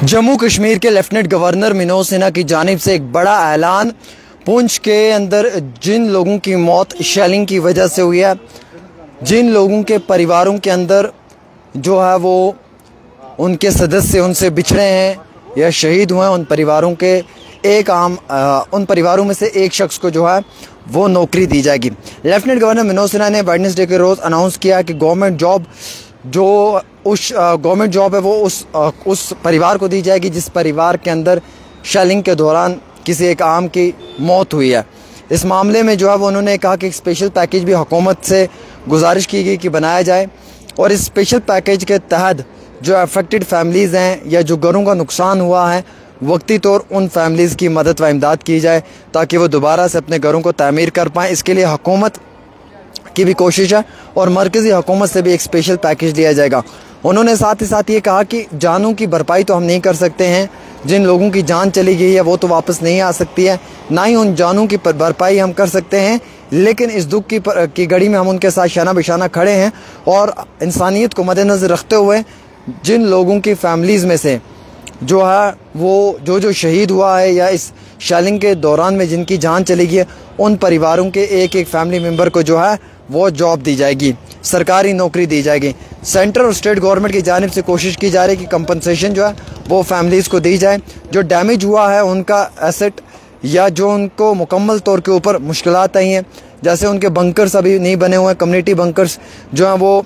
जम्मू कश्मीर के lieutenant governor Manoj Sinha की जानिब से एक बड़ा ऐलान। पुंछ के अंदर जिन लोगों की मौत शेलिंग की वजह से हुई है, जिन लोगों के परिवारों के अंदर जो है वो उनके सदस्य उनसे बिछड़े हैं या शहीद हुए हैं, उन परिवारों में से एक शख्स को जो है वो नौकरी दी जाएगी। लेफ्टिनेंट गवर्नर मनोज सिन्हा ने वेडनेसडे के रोज़ अनाउंस किया कि गवर्नमेंट जॉब जो गवर्नमेंट जॉब है वो उस परिवार को दी जाएगी जिस परिवार के अंदर शेलिंग के दौरान किसी एक आम की मौत हुई है। इस मामले में जो है वो उन्होंने कहा कि एक स्पेशल पैकेज भी हुकूमत से गुजारिश की गई कि बनाया जाए और इस स्पेशल पैकेज के तहत जो अफेक्टेड फैमिलीज़ हैं या जो घरों का नुकसान हुआ है वक्ती तौर उन फैमिलीज़ की मदद व इमदाद की जाए ताकि वो दोबारा से अपने घरों को तामीर कर पाएँ। इसके लिए हुकूमत की भी कोशिश है और मरकज़ी हुकूमत से भी एक स्पेशल पैकेज दिया जाएगा। उन्होंने साथ ही साथ ये कहा कि जानों की भरपाई तो हम नहीं कर सकते हैं, जिन लोगों की जान चली गई है वो तो वापस नहीं आ सकती है, ना ही उन जानों की भरपाई हम कर सकते हैं, लेकिन इस दुख की घड़ी में हम उनके साथ शाना बिशाना खड़े हैं और इंसानियत को मद्देनज़र रखते हुए जिन लोगों की फैमिलीज़ में से जो है वो जो शहीद हुआ है या इस शेलिंग के दौरान में जिनकी जान चली गई है उन परिवारों के एक एक फैमिली मेम्बर को जो है वो जॉब दी जाएगी, सरकारी नौकरी दी जाएगी। सेंट्रल और स्टेट गवर्नमेंट की जानिब से कोशिश की जा रही है कि कंपनसेशन जो है वो फैमिलीज़ को दी जाए। जो डैमेज हुआ है उनका एसेट या जो उनको मुकम्मल तौर के ऊपर मुश्किलात आई हैं, जैसे उनके बंकर्स अभी नहीं बने हुए हैं, कम्युनिटी बंकर्स जो हैं वो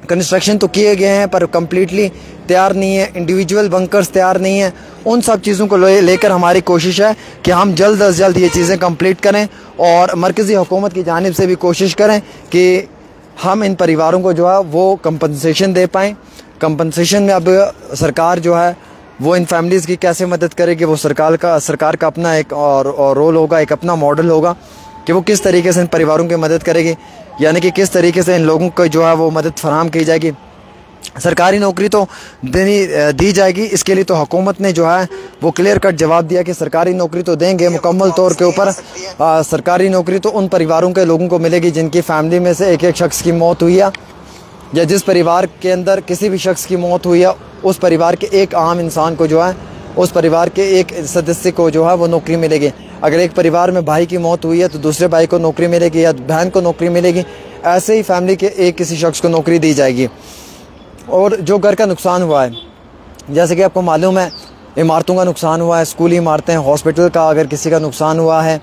कंस्ट्रक्शन तो किए गए हैं पर कम्प्लीटली तैयार नहीं है, इंडिविजुअल बंकर्स तैयार नहीं है। उन सब चीज़ों को लेकर हमारी कोशिश है कि हम जल्द अज जल्द ये चीज़ें कंप्लीट करें और मरकज़ी हुकूमत की जानिब से भी कोशिश करें कि हम इन परिवारों को जो है वो कंपनसेशन दे पाएँ। कंपनसेशन में अब सरकार जो है वो इन फैमिलीज़ की कैसे मदद करेगी, वो सरकार का अपना एक और रोल होगा, एक अपना मॉडल होगा कि वो किस तरीके से इन परिवारों की मदद करेगी, यानी कि किस तरीके से इन लोगों को जो है वो मदद फराहम की जाएगी। सरकारी नौकरी तो दी जाएगी, इसके लिए तो हुकूमत ने जो है वो क्लियर कट जवाब दिया कि सरकारी नौकरी तो देंगे मुकम्मल तौर के ऊपर। सरकारी नौकरी तो उन परिवारों के लोगों को मिलेगी जिनकी फैमिली में से एक एक शख्स की मौत हुई है या जिस परिवार के अंदर किसी भी शख्स की मौत हुई है उस परिवार के एक आम इंसान को जो है उस परिवार के एक सदस्य को जो है वो नौकरी मिलेगी। अगर एक परिवार में भाई की मौत हुई है तो दूसरे भाई को नौकरी मिलेगी या बहन को नौकरी मिलेगी, ऐसे ही फैमिली के एक किसी शख्स को नौकरी दी जाएगी। और जो घर का नुकसान हुआ है, जैसे कि आपको मालूम है इमारतों का नुकसान हुआ है, स्कूली इमारतें, हॉस्पिटल का अगर किसी का नुकसान हुआ है,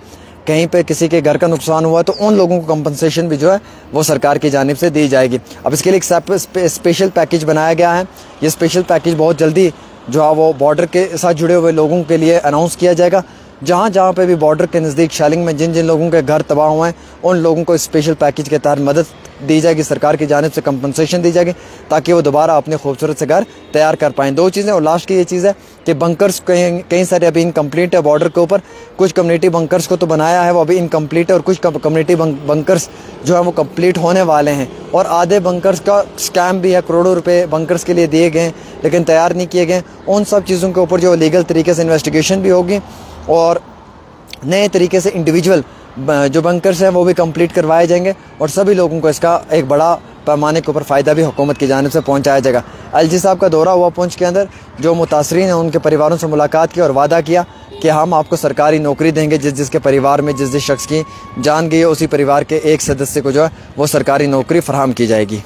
कहीं पे किसी के घर का नुकसान हुआ है तो उन लोगों को कंपनसेशन भी जो है वो सरकार की जानिब से दी जाएगी। अब इसके लिए एक स्पेशल पैकेज बनाया गया है। ये स्पेशल पैकेज बहुत जल्दी जो है वो बॉर्डर के साथ जुड़े हुए लोगों के लिए अनाउंस किया जाएगा। जहाँ पे भी बॉर्डर के नज़दीक शेलिंग में जिन लोगों के घर तबाह हुए हैं उन लोगों को स्पेशल पैकेज के तहत मदद दी जाएगी, सरकार की जानिब से कंपनसेशन दी जाएगी ताकि वो दोबारा अपने खूबसूरत से घर तैयार कर पाएँ। दो चीज़ें, और लास्ट की ये चीज़ है कि बंकर्स कई सारे अभी इनकम्प्लीट है बॉर्डर के ऊपर। कुछ कम्युनिटी बंकर्स को तो बनाया है वो अभी इनकम्प्लीट है और कुछ कम्युनिटी बंकर्स जो है वो कम्प्लीट होने वाले हैं और आधे बंकर्स का स्कैम भी है, करोड़ों रुपए बंकर्स के लिए दिए गए लेकिन तैयार नहीं किए गए। उन सब चीज़ों के ऊपर जो लीगल तरीके से इन्वेस्टिगेशन भी होगी और नए तरीके से इंडिविजुअल जो बंकर्स हैं वो भी कंप्लीट करवाए जाएंगे और सभी लोगों को इसका एक बड़ा पैमाने के ऊपर फ़ायदा भी हुकूमत की जानिब से पहुंचाया जाएगा। एलजी साहब का दौरा हुआ पुंछ के अंदर, जो मुतासरीन हैं उनके परिवारों से मुलाकात की और वादा किया कि हम आपको सरकारी नौकरी देंगे। जिसके परिवार में जिस शख्स की जान गई है उसी परिवार के एक सदस्य को जो है वो सरकारी नौकरी फराहम की जाएगी।